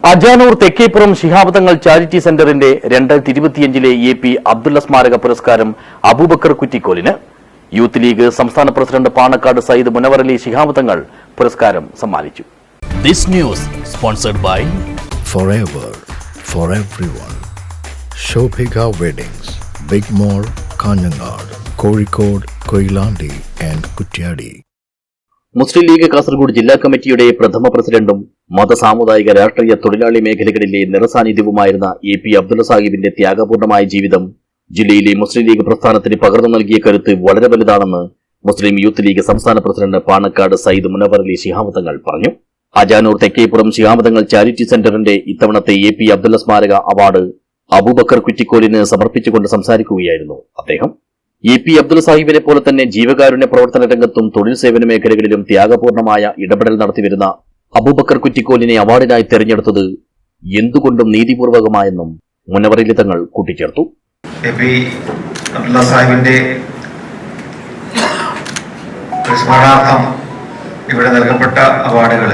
Ajanur Thekkeppuram Shihab Thangal charity സെന്ററിന്റെ 2025 AP Abdulla സ്മാരക പുരസ്കാരം അബൂബക്കർ കുറ്റിക്കോലിന് യൂത്ത് ലീഗ് സംസ്ഥാന പ്രസിഡന്റ് പാണക്കാട് സയ്യിദ് മുനവർ അലി ശിഹാബ് തങ്ങൾ പുരസ്കാരം സമ്മാനിച്ചു. This news sponsored by Forever for everyone. Shobhika Weddings, Big Mall, Kanjangad, Kozhikode, Koilandi and Kutyadi. Muslim league Kasaragod ജില്ലാ കമ്മിറ്റിയുടെ പ്രഥമ പ്രസിഡന്റും മതസാമുദായിക രാഷ്ട്രീയ തൊഴിലാളി മേഖലകളിലെ നിറസാന്നിധ്യവുമായിരുന്ന AP അബ്ദുള്ള സാഹിബിന്റെ ത്യാഗപൂർണമായ ജീവിതം ജില്ലയിലെ മുസ്ലിം ലീഗ് പ്രസ്ഥാനത്തിന് പകർന്നു നൽകിയ കരുത്ത് വളരെ വലുതാണെന്ന് മുസ്ലിം യൂത്ത് ലീഗ് സംസ്ഥാന പ്രസിഡന്റ് പാണക്കാട് സയ്യിദ് മുനവർ അലി ശിഹാബ് തങ്ങൾ പറഞ്ഞു. അജാനൂർ തെക്കേപ്പുറം ശിഹാബ് തങ്ങൾ ചാരിറ്റി സെന്ററിന്റെ ഇത്തവണത്തെ AP അബ്ദുള്ള സ്മാരക അവാർഡ് അബൂബക്കർ കുറ്റിക്കോലിന് സമർപ്പിച്ചുകൊണ്ട് സംസാരിക്കുകയായിരുന്നു അദ്ദേഹം. AP അബ്ദുള്ള സാഹിബിനെ പോലെ തന്നെ ജീവകാരുണ്യ പ്രവർത്തന രംഗത്തും തൊഴിൽ സേവന മേഖലകളിലും ത്യാഗപൂർണമായ ഇടപെടൽ നടത്തിവരുന്ന അബൂബക്കർ കുറ്റിക്കോലിനെ അവാർഡിനായി തെരഞ്ഞെടുത്തത് എന്തുകൊണ്ടും നീതിപൂർവകമായെന്നും മുനവർ അലി തങ്ങൾ കൂട്ടിച്ചേർത്തു. AP അബ്ദുള്ള സാഹിബിന്റെ സ്മരണാർത്ഥം ഇവിടെ നൽകപ്പെട്ട അവാർഡുകൾ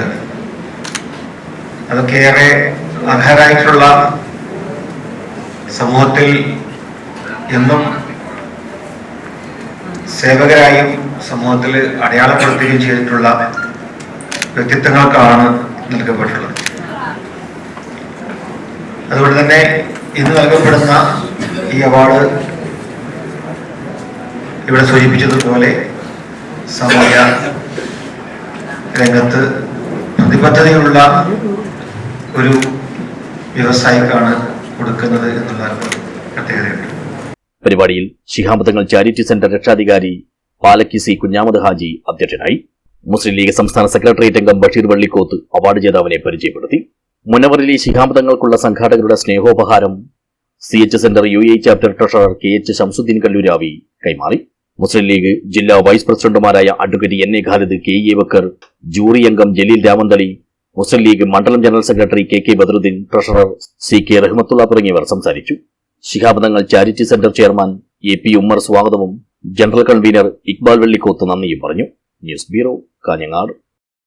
അതൊക്കെ ഏറെ അർഹരായിട്ടുള്ള സമൂഹത്തിൽ എന്നും സേവകരായും സമൂഹത്തിൽ അടയാളപ്പെടുത്തുകയും ചെയ്തിട്ടുള്ള വ്യക്തിത്വങ്ങൾക്കാണ് നൽകപ്പെട്ടുള്ളത്. അതുകൊണ്ട് തന്നെ ഇന്ന് നൽകപ്പെടുന്ന ഈ അവാർഡ് ഇവിടെ സൂചിപ്പിച്ചതുപോലെ സാമൂഹ്യ രംഗത്ത് പ്രതിബദ്ധതയുള്ള ഒരു വ്യവസായിക്കാണ് കൊടുക്കുന്നത് എന്നുള്ള പ്രത്യേകതയുണ്ട്. പരിപാടിയിൽ ശിഹാബ് തങ്ങൾ ചാരിറ്റി സെന്റർ രക്ഷാധികാരി പാലക്കി സി കുഞ്ഞാമദ് ഹാജി അധ്യക്ഷനായി. മുസ്ലിം ലീഗ് സംസ്ഥാന സെക്രട്ടേറിയറ്റ് അംഗം ബഷീർ വള്ളിക്കോത്ത് അവാർഡ് ജേതാവിനെ പരിചയപ്പെടുത്തി. മുനവർ അലി ശിഹാബ് തങ്ങൾക്കുള്ള സംഘാടകരുടെ സ്നേഹോപഹാരം CH centre UAE chapter treasurer KH Shamsuddin Kallooravi കൈമാറി. മുസ്ലിം ലീഗ് ജില്ലാ വൈസ് പ്രസിഡന്റുമാരായ advocate NA Khalid, KE Bakkar, jury അംഗം ജലീൽ രാമന്തളി, മുസ്ലിം ലീഗ് മണ്ഡലം general secretary KK Badaruddeen, treasurer CK Rahmathulla തുടങ്ങിയവർ സംസാരിച്ചു. Shihab Thangal charity centre chairman AP Ummer സ്വാഗതവും ജനറൽ കൺവീനർ ഇക്ബാൽ വെള്ളിക്കോത്ത് നന്ദിയും പറഞ്ഞു. News bureau, Kanhangad.